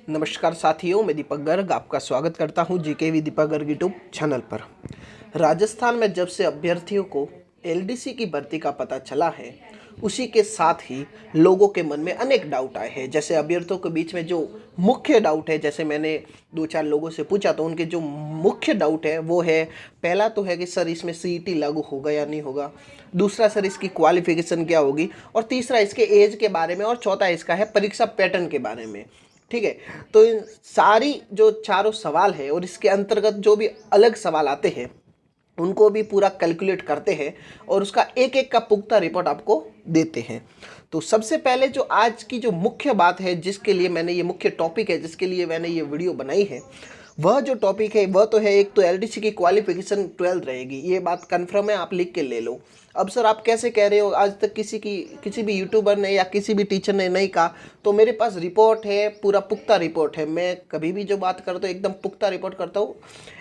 नमस्कार साथियों, मैं दीपक गर्ग आपका स्वागत करता हूं GK V Deepak Garg YouTube channel पर। राजस्थान में जब से अभ्यर्थियों को एलडीसी की भर्ती का पता चला है, उसी के साथ ही लोगों के मन में अनेक डाउट आए हैं। जैसे अभ्यर्थियों के बीच में जो मुख्य डाउट है, जैसे मैंने 2-4 लोगों से पूछा तो उनके जो मुख्य डाउट है वो है, पहला तो है कि सर इसमें सीईटी लागू होगा या नहीं होगा, दूसरा सर इसकी क्वालिफिकेशन क्या होगी, और तीसरा इसके एज के बारे में, और चौथा इसका है परीक्षा पैटर्न के बारे में। ठीक है, तो इन सारी जो चारों सवाल है और इसके अंतर्गत जो भी अलग सवाल आते हैं उनको भी पूरा कैलकुलेट करते हैं और उसका एक एक का पुख्ता रिपोर्ट आपको देते हैं। तो सबसे पहले जो आज की जो मुख्य बात है, जिसके लिए मैंने ये मुख्य टॉपिक है, जिसके लिए मैंने ये वीडियो बनाई है, वह जो टॉपिक है वह तो है, एक तो एलडीसी की क्वालिफिकेशन 12 रहेगी। ये बात कन्फर्म है, आप लिख के ले लो। अब सर आप कैसे कह रहे हो, आज तक किसी भी यूट्यूबर ने या किसी भी टीचर ने नहीं कहा। तो मेरे पास रिपोर्ट है, पूरा पुख्ता रिपोर्ट है। मैं कभी भी जो बात करता हूँ एकदम पुख्ता रिपोर्ट करता हूँ,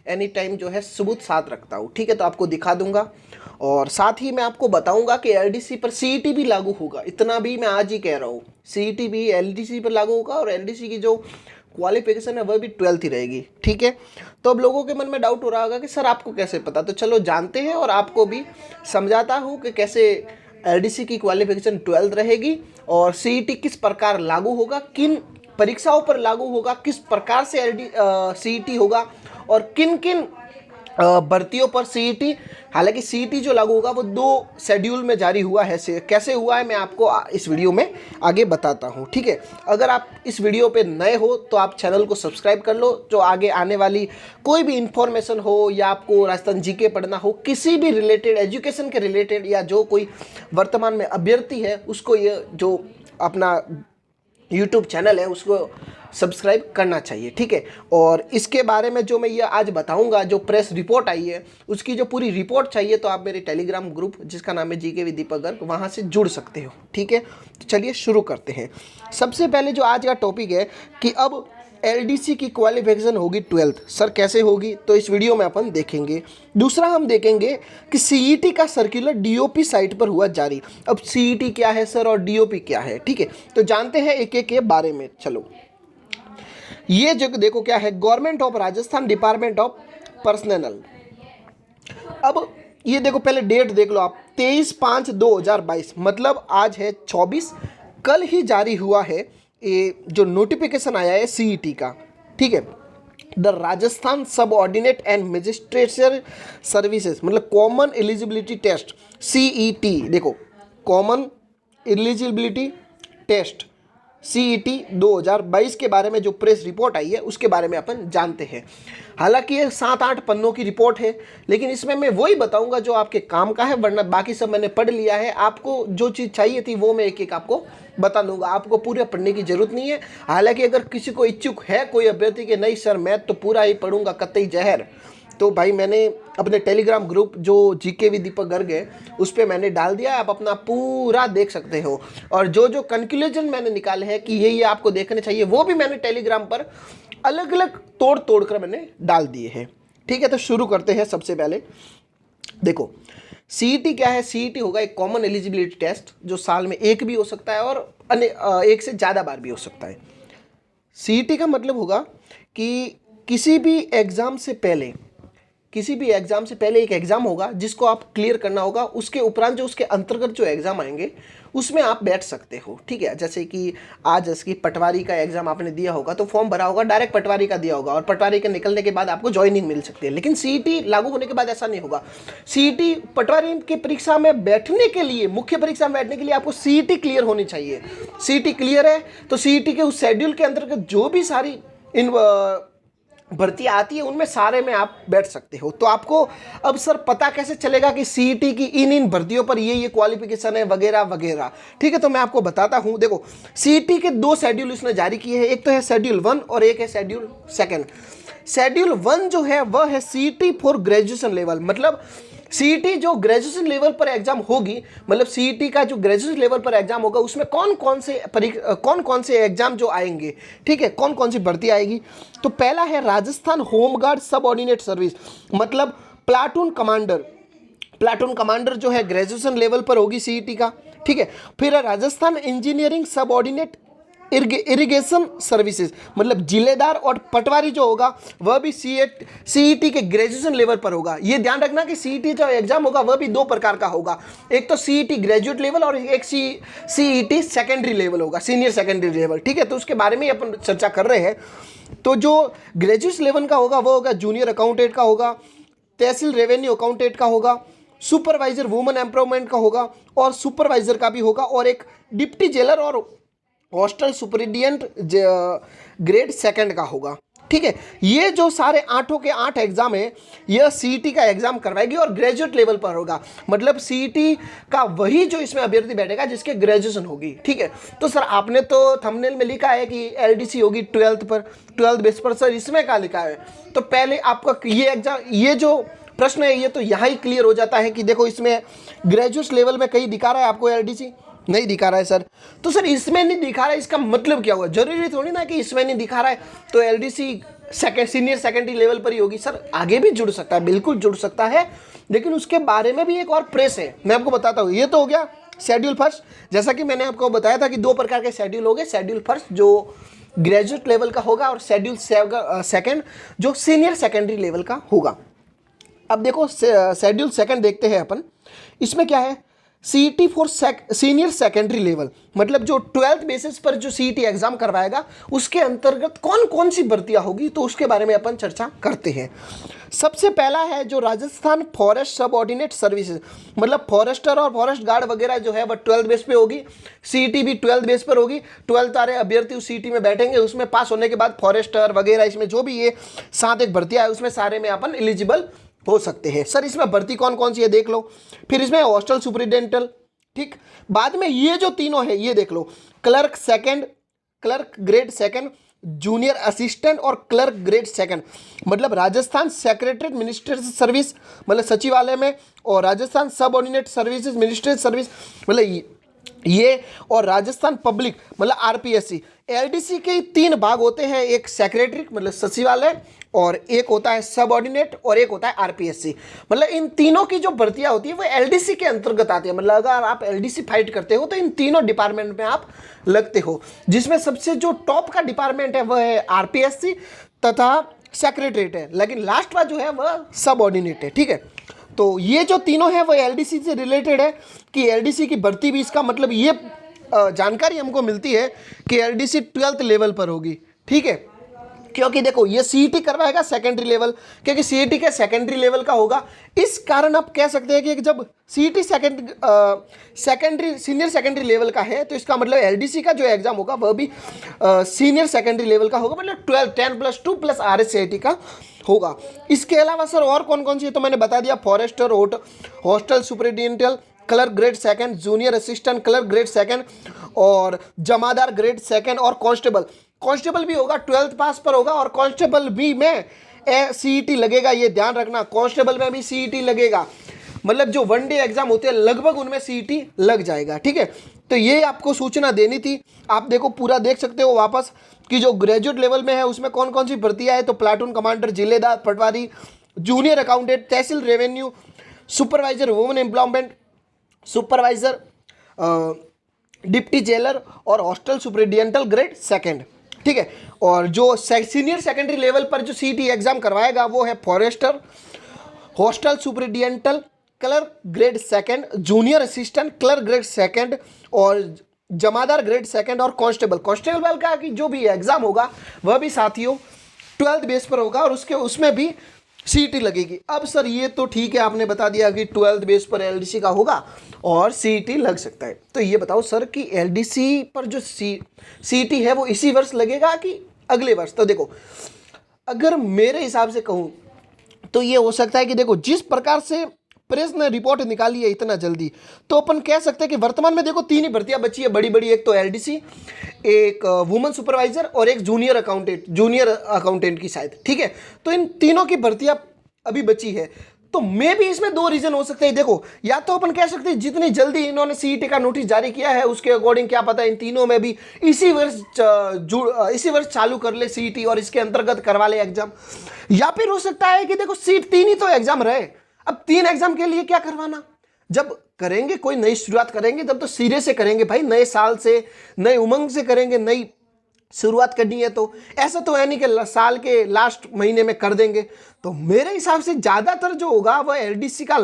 एनी टाइम जो है सबूत साथ रखता हूँ। ठीक है, तो आपको दिखा दूंगा और साथ ही मैं आपको बताऊंगा कि एलडीसी पर सीईटी भी लागू होगा। इतना भी मैं आज ही कह रहा हूँ, सीईटी भी एलडीसी पर लागू होगा और एलडीसी की जो क्वालिफिकेशन है वह भी 12th ही रहेगी। ठीक है, तो अब लोगों के मन में डाउट हो रहा होगा कि सर आपको कैसे पता। तो चलो जानते हैं और आपको भी समझाता हूँ कि कैसे एलडीसी की क्वालिफिकेशन 12th रहेगी और सीईटी किस प्रकार लागू होगा, किन परीक्षाओं पर लागू होगा, किस प्रकार से सीईटी होगा और किन किन भर्तियों पर सीईटी। हालांकि सीईटी जो लागू होगा वो 2 शेड्यूल में जारी हुआ है। कैसे हुआ है मैं आपको इस वीडियो में आगे बताता हूँ। ठीक है, अगर आप इस वीडियो पे नए हो तो आप चैनल को सब्सक्राइब कर लो, जो आगे आने वाली कोई भी इंफॉर्मेशन हो या आपको राजस्थान जीके पढ़ना हो, किसी भी रिलेटेड एजुकेशन के रिलेटेड, या जो कोई वर्तमान में अभ्यर्थी है उसको ये जो अपना यूट्यूब चैनल है उसको सब्सक्राइब करना चाहिए। ठीक है, और इसके बारे में जो मैं ये आज बताऊंगा, जो प्रेस रिपोर्ट आई है उसकी जो पूरी रिपोर्ट चाहिए तो आप मेरे टेलीग्राम ग्रुप जिसका नाम है जीके विद दीपक गर्ग, वहाँ से जुड़ सकते हो। ठीक है, तो चलिए शुरू करते हैं। सबसे पहले जो आज का टॉपिक है कि अब एलडीसी की क्वालिफिकेशन होगी 12th। सर कैसे होगी, तो इस वीडियो में अपन देखेंगे। दूसरा हम देखेंगे कि सीईटी का सर्कुलर डीओपी साइट पर हुआ जारी। अब सीईटी क्या है सर और डीओपी क्या है, ठीक है, तो जानते हैं एक एक के बारे में। चलो, ये जो देखो क्या है, government of Rajasthan department of personal. अब ये देखो, पहले डेट देख लो आप, 23/5/2022, मतलब आज है 24, कल ही जारी हुआ है ये जो नोटिफिकेशन आया है सीईटी का। ठीक है, द राजस्थान सब ऑर्डिनेट एंड मजिस्ट्रेचर सर्विसेज, मतलब कॉमन एलिजिबिलिटी टेस्ट, सीईटी। देखो, कॉमन एलिजिबिलिटी टेस्ट सीईटी 2022 के बारे में जो प्रेस रिपोर्ट आई है उसके बारे में अपन जानते हैं। हालांकि ये 7-8 पन्नों की रिपोर्ट है, लेकिन इसमें मैं वही बताऊंगा जो आपके काम का है, वरना बाकी सब मैंने पढ़ लिया है। आपको जो चीज़ चाहिए थी वो मैं एक एक आपको बता दूंगा, आपको पूरे पढ़ने की जरूरत नहीं है। हालांकि अगर किसी को इच्छुक है कोई अभ्यर्थी के, नहीं सर मैं तो पूरा ही पढ़ूंगा कतई जहर, तो भाई मैंने अपने टेलीग्राम ग्रुप जो जीके विद दीपक गर्ग है उस पर मैंने डाल दिया है, आप अपना पूरा देख सकते हो। और जो जो कंक्लूजन मैंने निकाले हैं कि ये आपको देखने चाहिए, वो भी मैंने टेलीग्राम पर अलग अलग तोड़ कर मैंने डाल दिए हैं। ठीक है, तो शुरू करते हैं। सबसे पहले देखो, सीईटी क्या है। सीईटी होगा एक कॉमन एलिजिबिलिटी टेस्ट जो साल में एक भी हो सकता है और एक से ज़्यादा बार भी हो सकता है। सीईटी का मतलब होगा कि किसी भी एग्ज़ाम से पहले एक एग्ज़ाम होगा जिसको आप क्लियर करना होगा। उसके उपरांत जो उसके अंतर्गत जो एग्ज़ाम आएंगे उसमें आप बैठ सकते हो। ठीक है, जैसे कि आज इसकी पटवारी का एग्ज़ाम आपने दिया होगा तो फॉर्म भरा होगा, डायरेक्ट पटवारी का दिया होगा और पटवारी के निकलने के बाद आपको ज्वाइनिंग मिल सकती है। लेकिन सीईटी लागू होने के बाद ऐसा नहीं होगा। सीईटी पटवारी की परीक्षा में बैठने के लिए, मुख्य परीक्षा में बैठने के लिए आपको सीईटी क्लियर होनी चाहिए। सीईटी क्लियर है तो सीईटी के उस शेड्यूल के अंतर्गत जो भी सारी इन भर्ती आती है उनमें सारे में आप बैठ सकते हो। तो आपको अब सर पता कैसे चलेगा कि सीईटी की इन भर्तियों पर ये क्वालिफिकेशन है वगैरह वगैरह। ठीक है, तो मैं आपको बताता हूं। देखो, सीईटी के 2 शेड्यूल इसने जारी किए हैं, एक तो है शेड्यूल 1 और एक है शेड्यूल 2। शेड्यूल 1 जो है वह है सीईटी फॉर ग्रेजुएशन लेवल, मतलब सीईटी जो ग्रेजुएशन लेवल पर एग्जाम होगी, मतलब सीईटी का जो ग्रेजुएशन लेवल पर एग्जाम होगा उसमें कौन कौन से एग्जाम जो आएंगे। ठीक है, कौन कौन सी भर्ती आएगी। तो पहला है राजस्थान होमगार्ड सब ऑर्डिनेट सर्विस, मतलब प्लाटून कमांडर जो है ग्रेजुएशन लेवल पर होगी सीईटी का। ठीक है, फिर राजस्थान इंजीनियरिंग सब ऑर्डिनेट इरिगेशन सर्विसेज, मतलब जिलेदार और पटवारी जो होगा वह भी सीईटी के ग्रेजुएशन लेवल पर होगा। ये ध्यान रखना कि सीईटी जो एग्जाम होगा वह भी दो प्रकार का होगा, एक तो सीईटी ग्रेजुएट लेवल और एक सीईटी सेकेंडरी लेवल होगा, सीनियर सेकेंडरी लेवल। ठीक है, तो उसके बारे में अपन चर्चा कर रहे हैं। तो जो ग्रेजुएट लेवल का होगा वो होगा जूनियर अकाउंटेंट का होगा, तहसील रेवेन्यू अकाउंटेंट का होगा, सुपरवाइजर वुमेन एम्पावरमेंट का होगा और सुपरवाइजर का भी होगा, और एक डिप्टी जेलर और हॉस्टल सुपरिटेंडेंट ग्रेड सेकंड का होगा। ठीक है, ये जो सारे 8 के 8 एग्जाम है यह सीईटी का एग्जाम करवाएगी और ग्रेजुएट लेवल पर होगा, मतलब सीईटी का वही जो इसमें अभ्यर्थी बैठेगा जिसके ग्रेजुएशन होगी। ठीक है, तो सर आपने तो थंबनेल में लिखा है कि एलडीसी होगी 12th बेस पर, सर इसमें क्या लिखा है? तो पहले आपका ये एग्जाम, ये जो प्रश्न है ये तो यहाँ ही क्लियर हो जाता है कि देखो इसमें ग्रेजुएट लेवल में कहीं दिखा रहा है आपको एलडीसी, नहीं दिखा रहा है सर। तो सर इसमें नहीं दिखा रहा है, इसका मतलब क्या हुआ? जरूरी थोड़ी ना कि इसमें नहीं दिखा रहा है तो एलडीसी सीनियर सेकेंडरी लेवल पर ही होगी। सर आगे भी जुड़ सकता है, बिल्कुल जुड़ सकता है, लेकिन उसके बारे में भी एक और प्रेस है, मैं आपको बताता हूँ। ये तो हो गया शेड्यूल फर्स्ट, जैसा कि मैंने आपको बताया था कि दो प्रकार के शेड्यूल हो गए, शेड्यूल फर्स्ट जो ग्रेजुएट लेवल का होगा और शेड्यूल सेकेंड जो सीनियर सेकेंडरी लेवल का होगा। अब देखो शेड्यूल सेकंड देखते हैं अपन, इसमें क्या है? CET for senior secondary level, मतलब जो 12th बेसिस पर जो सीईटी एग्जाम करवाएगा उसके अंतर्गत कौन कौन सी भर्तियां होगी, तो उसके बारे में अपन चर्चा करते हैं। सबसे पहला है जो राजस्थान फॉरेस्ट सबऑर्डिनेट सर्विसेज, मतलब फॉरेस्टर और फॉरेस्ट गार्ड वगैरह जो है वह 12th बेस पे होगी, सीईटी भी 12th बेस पर होगी। 12th वाले अभ्यर्थी उस सीईटी में बैठेंगे, उसमें पास होने के बाद फॉरेस्टर वगैरह इसमें जो भी ये 7 एक भर्तियां है उसमें सारे में अपन एलिजिबल हो सकते हैं। सर इसमें भर्ती कौन कौन सी है देख लो। फिर इसमें हॉस्टल सुपरिटेंडेंटल, ठीक, बाद में ये जो तीनों है ये देख लो, clerk second, clerk grade second, junior assistant और क्लर्क ग्रेड सेकंड, मतलब राजस्थान सेक्रेटरीट मिनिस्ट्रेटिव सर्विस मतलब सचिवालय में, और राजस्थान सब ऑर्डिनेट सर्विसेज मिनिस्ट्रेटिव सर्विस मतलब ये, और राजस्थान पब्लिक मतलब आरपीएससी। एलडीसी के 3 भाग होते हैं, एक सेक्रेटरी मतलब सचिवालय, और एक होता है सब ऑर्डिनेट, और एक होता है आरपीएससी। मतलब इन तीनों की जो भर्तियां होती है वो एलडीसी के अंतर्गत आती है, मतलब अगर आप एलडीसी फाइट करते हो तो इन तीनों डिपार्टमेंट में आप लगते हो, जिसमें सबसे जो टॉप का डिपार्टमेंट है वह है आरपीएससी तथा सेक्रेटरीट है, लेकिन लास्ट वाला जो है वह सब ऑर्डिनेट है। ठीक है, तो ये जो तीनों है वो एलडीसी से रिलेटेड है कि एलडीसी की भर्ती भी, इसका मतलब ये जानकारी हमको मिलती है कि एलडीसी 12th लेवल पर होगी। ठीक है, क्योंकि देखो ये सीईटी करवाएगा सेकेंडरी लेवल, क्योंकि सीईटी के सेकेंडरी लेवल का होगा, इस कारण आप कह सकते हैं कि जब CET secondary senior secondary level का है तो इसका मतलब एलडीसी का जो एग्जाम होगा वह भी सीनियर सेकेंडरी लेवल का होगा, मतलब 10+2 प्लस RSCIT का होगा। इसके अलावा सर और कौन कौन सी है तो मैंने बता दिया, forester, hostel superintendent, clerk grade second, junior assistant clerk grade second, और जमादार ग्रेड सेकंड, और कांस्टेबल भी होगा 12th पास पर होगा, और कांस्टेबल भी में सीईटी लगेगा, ये ध्यान रखना, कांस्टेबल में भी सीईटी लगेगा, मतलब जो वनडे एग्जाम होते हैं लगभग उनमें सीईटी लग जाएगा। ठीक है, तो ये आपको सूचना देनी थी। आप देखो पूरा देख सकते हो वापस कि जो ग्रेजुएट लेवल में है उसमें कौन कौन सी भर्तियां है, तो प्लाटून कमांडर, जिलेदार, patwari, junior accountant, tehsil revenue, supervisor women employment, supervisor, deputy jailer और हॉस्टल सुपरिटेंडेंट ग्रेड सेकंड। ठीक है, और जो सीनियर सेकेंडरी लेवल पर जो सीईटी एग्जाम करवाएगा वो है forester, hostel superintendent clerk grade second, junior assistant clerk grade second, और जमादार ग्रेड सेकंड, और कांस्टेबल का कि जो भी एग्जाम होगा वह भी साथियों 12th बेस पर होगा, और उसमें भी सीईटी लगेगी। अब सर ये तो ठीक है, आपने बता दिया कि 12th बेस पर एलडीसी का होगा और सीईटी लग सकता है। तो ये बताओ सर कि एलडीसी पर जो सीईटी है वो इसी वर्ष लगेगा कि अगले वर्ष? तो देखो अगर मेरे हिसाब से कहूँ तो ये हो सकता है कि देखो जिस प्रकार से प्रेस ने रिपोर्ट निकाली है इतना जल्दी, तो अपन कह सकते हैं कि वर्तमान में देखो 3 ही भर्तियां बची है बड़ी बड़ी, एक तो एलडीसी, एक वुमेन सुपरवाइजर और एक जूनियर अकाउंटेंट की शायद। ठीक है, तो इन तीनों की भर्तियां अभी बची है, तो मे भी इसमें 2 रीजन हो सकते हैं। देखो या तो अपन कह सकते हैं जितनी जल्दी इन्होंने सीईटी का नोटिस जारी किया है उसके अकॉर्डिंग क्या पता इन तीनों में भी इसी वर्ष चालू कर ले सीईटी और इसके अंतर्गत करवा ले एग्जाम, या फिर हो सकता है कि देखो सीट 3 ही तो एग्जाम रहे, अब 3 एग्जाम के लिए क्या करवाना, जब करेंगे कोई नई शुरुआत करेंगे तब तो सिरे से करेंगे भाई, नए साल से नए उमंग से करेंगे, नई शुरुआत करनी है तो ऐसा तो है नहीं कि साल के लास्ट महीने में कर देंगे। तो मेरे हिसाब से ज़्यादातर जो होगा वह एलडीसी का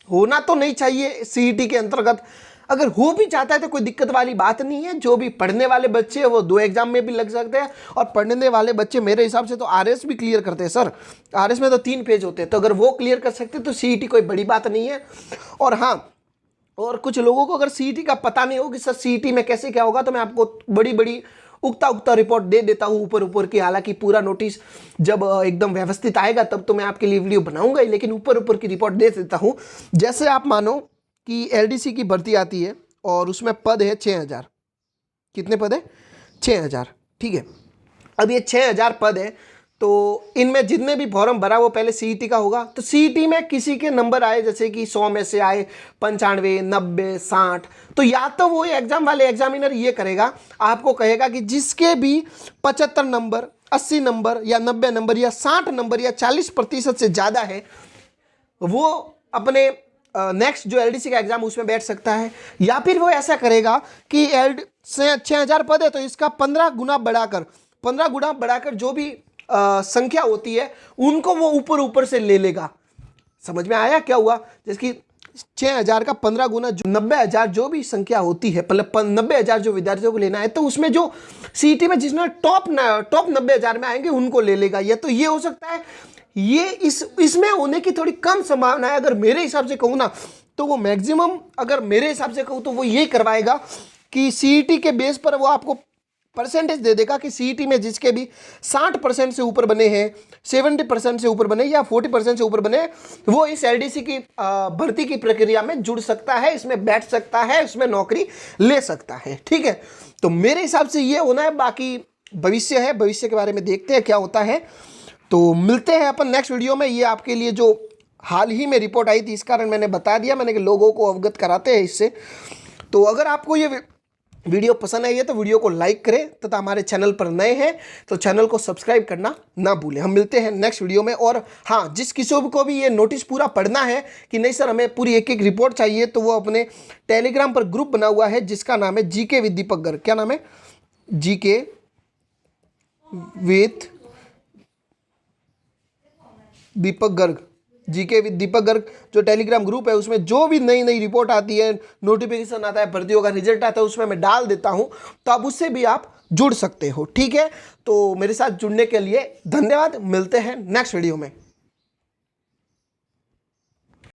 होना तो नहीं चाहिए सीईटी के अंतर्गत। अगर हो भी जाता है तो कोई दिक्कत वाली बात नहीं है। जो भी पढ़ने वाले बच्चे हैं वो 2 एग्जाम में भी लग सकते हैं, और पढ़ने वाले बच्चे मेरे हिसाब से तो आरएस भी क्लियर करते हैं सर। आरएस में तो 3 पेज होते हैं, तो अगर वो क्लियर कर सकते हैं तो सीईटी कोई बड़ी बात नहीं है। और हाँ, और कुछ लोगों को अगर सीईटी का पता नहीं हो कि सर सीईटी में कैसे क्या होगा, तो मैं आपको बड़ी बड़ी उगता रिपोर्ट दे देता हूँ ऊपर ऊपर की। हालांकि पूरा नोटिस जब एकदम व्यवस्थित आएगा तब तो मैं आपके लिए वीडियो बनाऊंगा ही, लेकिन ऊपर ऊपर की रिपोर्ट दे देता हूँ। जैसे आप मानो कि एलडीसी की भर्ती आती है और उसमें पद है 6000। कितने पद है? 6000। ठीक है, अब ये 6000 पद है, तो इनमें जितने भी फॉर्म भरा वो पहले सीईटी का होगा। तो सीईटी में किसी के नंबर आए, जैसे कि 100 में से आए 95, 90, 60, तो या तो वो एग्जाम वाले एग्जामिनर ये करेगा, आपको कहेगा कि जिसके भी 75 नंबर, 80 नंबर या 90 नंबर या 60 नंबर या 40% से ज़्यादा है, वो अपने नेक्स्ट जो एलडीसी का एग्जाम उसमें बैठ सकता है। या फिर वो ऐसा करेगा कि 6000 पद है तो इसका 15 गुना बढ़ाकर जो भी संख्या होती है उनको वो ऊपर ऊपर से ले लेगा। समझ में आया क्या हुआ? जैसे कि 6000 का 15 गुना, जो 90,000 जो भी संख्या होती है, मतलब 90,000 जो विद्यार्थियों को लेना है, तो उसमें जो सीईटी में जिसमें टॉप 90,000 में आएंगे उनको ले लेगा। ये तो ये हो सकता है, ये इसमें होने की थोड़ी कम संभावना है। अगर मेरे हिसाब से कहूँ ना, तो वो मैक्सिमम, अगर मेरे हिसाब से कहूँ तो वो ये करवाएगा कि सीईटी के बेस पर वो आपको परसेंटेज दे देगा कि सीईटी में जिसके भी 60% से ऊपर बने हैं, 70% से ऊपर बने या 40% से ऊपर बने, वो इस एलडीसी की भर्ती की प्रक्रिया में जुड़ सकता है, इसमें बैठ सकता है, इसमें नौकरी ले सकता है। ठीक है, तो मेरे हिसाब से ये होना है। बाकी भविष्य है, भविष्य के बारे में देखते हैं क्या होता है। तो मिलते हैं अपन नेक्स्ट वीडियो में। ये आपके लिए जो हाल ही में रिपोर्ट आई थी, इस कारण मैंने बता दिया, मैंने कि लोगों को अवगत कराते हैं इससे। तो अगर आपको ये वीडियो पसंद आई है तो वीडियो को लाइक करें, तथा हमारे चैनल पर नए हैं तो चैनल को सब्सक्राइब करना ना भूलें। हम मिलते हैं नेक्स्ट वीडियो में। और हाँ, जिस किसी को भी ये नोटिस पूरा पढ़ना है कि नहीं सर हमें पूरी एक एक रिपोर्ट चाहिए, तो वो अपने टेलीग्राम पर ग्रुप बना हुआ है जिसका नाम है जीके विद दीपक गर्ग। क्या नाम है? GK with Deepak Garg. GK with Deepak Garg जो टेलीग्राम ग्रुप है, उसमें जो भी नई नई रिपोर्ट आती है, नोटिफिकेशन आता है, भर्तियों का रिजल्ट आता है, उसमें मैं डाल देता हूं, तो अब उससे भी आप जुड़ सकते हो। ठीक है, तो मेरे साथ जुड़ने के लिए धन्यवाद। मिलते हैं नेक्स्ट वीडियो में।